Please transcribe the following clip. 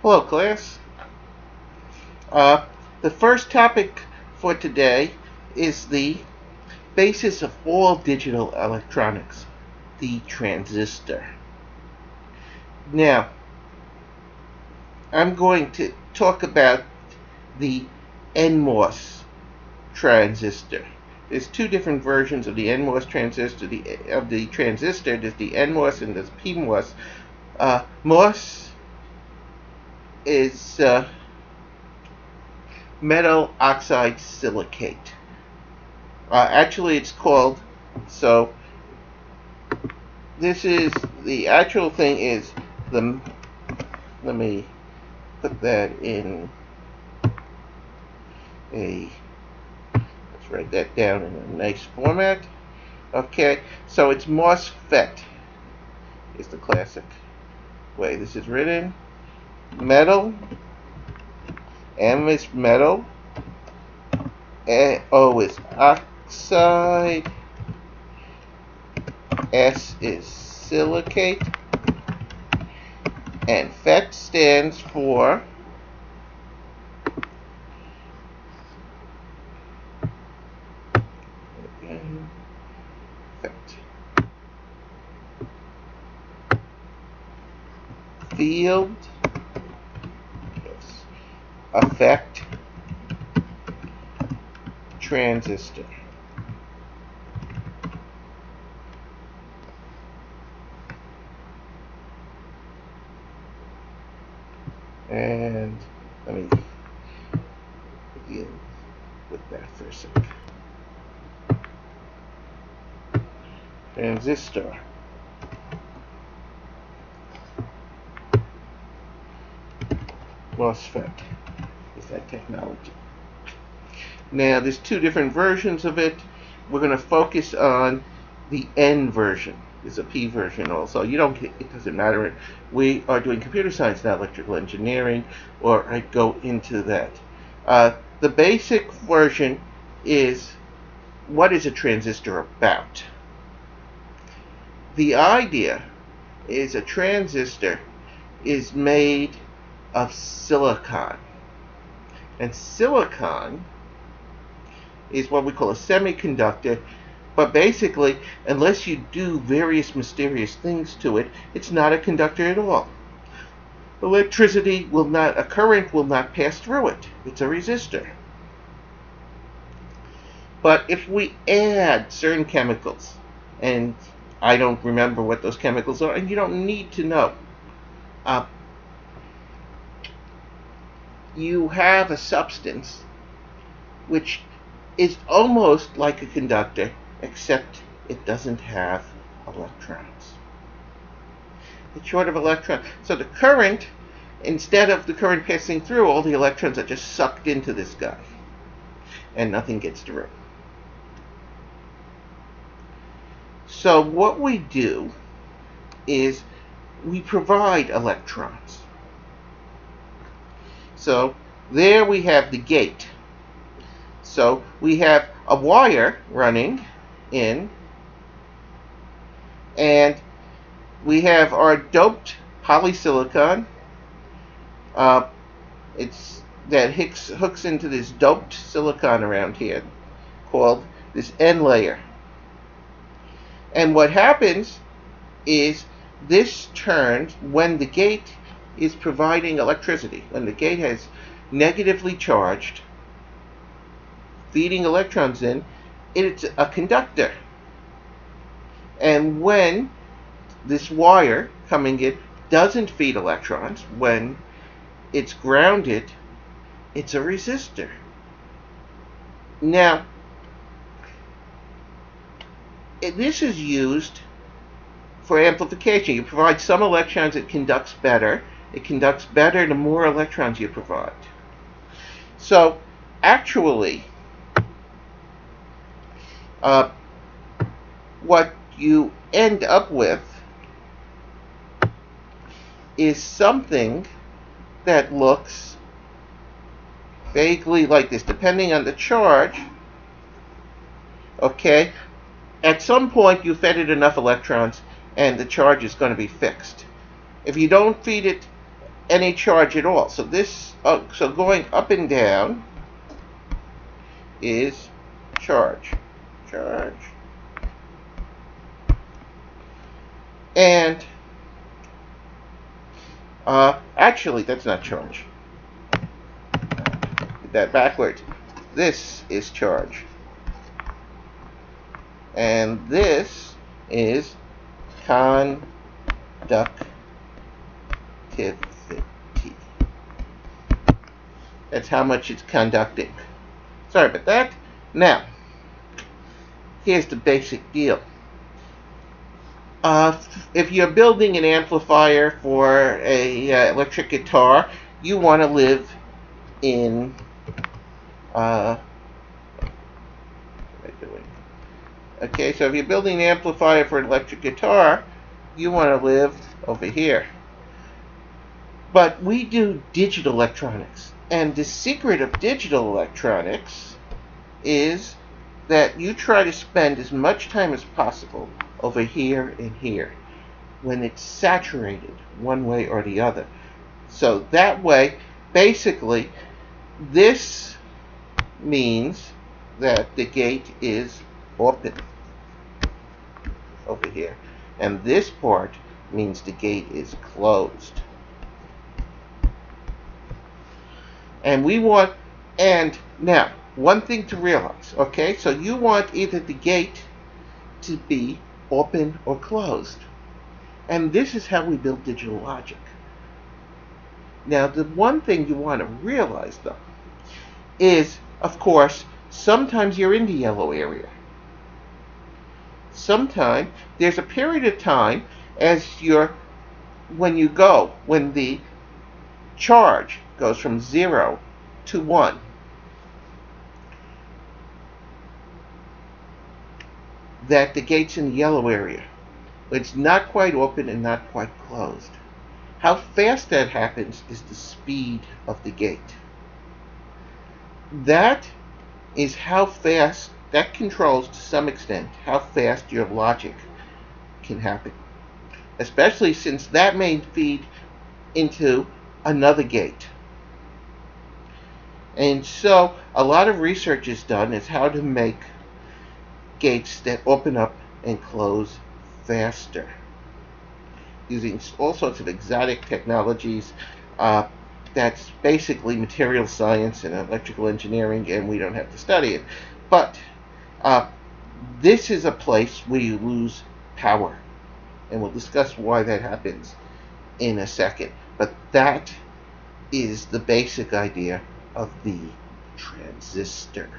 Hello, class. The first topic for today is the basis of all digital electronics, the transistor. Now, I'm going to talk about the NMOS transistor. There's two different versions of the NMOS transistor. There's the NMOS and there's PMOS. MOS is metal oxide silicate. Actually, it's called, so this is, the actual thing is the, let me put that in a, let's write that down in a nice format. Okay, so it's MOSFET is the classic way this is written. Metal, M is metal, O is oxide, S is silicate, and FET stands for field effect transistor. And let me deal with that for a second. Transistor. MOSFET is that technology. Now, there's two different versions of it. We're going to focus on the N version. There's a P version also. It doesn't matter. We are doing computer science, not electrical engineering, or I go into that. The basic version is, what is a transistor about? The idea is a transistor is made of silicon. And silicon is what we call a semiconductor, but basically, unless you do various mysterious things to it, it's not a conductor at all. Electricity will not, a current will not pass through it. It's a resistor. But if we add certain chemicals, and I don't remember what those chemicals are, and you don't need to know, you have a substance which is almost like a conductor, except it doesn't have electrons. It's short of electrons. So the current, instead of the current passing through, all the electrons are just sucked into this guy, and nothing gets through. So what we do is we provide electrons. So there we have the gate. So we have a wire running in, and we have our doped polysilicon. That hooks into this doped silicon around here, called this N layer. And what happens is this turns when the gate is providing electricity. When the gate has negatively charged, feeding electrons in, it's a conductor. And when this wire coming in doesn't feed electrons, when it's grounded, it's a resistor. Now, this is used for amplification. You provide some electrons, it conducts better. It conducts better the more electrons you provide. So, actually, what you end up with is something that looks vaguely like this, depending on the charge. Okay, at some point you fed it enough electrons and the charge is going to be fixed. If you don't feed it any charge at all. So this, so going up and down is charge. And actually, that's not charge. Get that backwards. This is charge. And this is conductivity. That's how much it's conducting. Sorry about that. Now, here's the basic deal. If you're building an amplifier for a electric guitar, you want to live in what am I doing? Okay, so if you're building an amplifier for an electric guitar, you want to live over here. But we do digital electronics, and the secret of digital electronics is that you try to spend as much time as possible over here and here when it's saturated one way or the other. So that way, basically, this means that the gate is open over here, and this part means the gate is closed. And we want, and now, one thing to realize, okay, so you want either the gate to be open or closed. And this is how we build digital logic. Now, the one thing you want to realize, though, is, of course, sometimes you're in the yellow area. Sometimes there's a period of time when the charge goes from 0 to 1. That the gate's in the yellow area. But it's not quite open and not quite closed. How fast that happens is the speed of the gate. That is how fast, that controls to some extent how fast your logic can happen. Especially since that may feed into another gate. And so a lot of research is done as how to make gates that open up and close faster, using all sorts of exotic technologies. That's basically material science and electrical engineering, and we don't have to study it. But this is a place where you lose power, and we'll discuss why that happens in a second. But that is the basic idea of the transistor.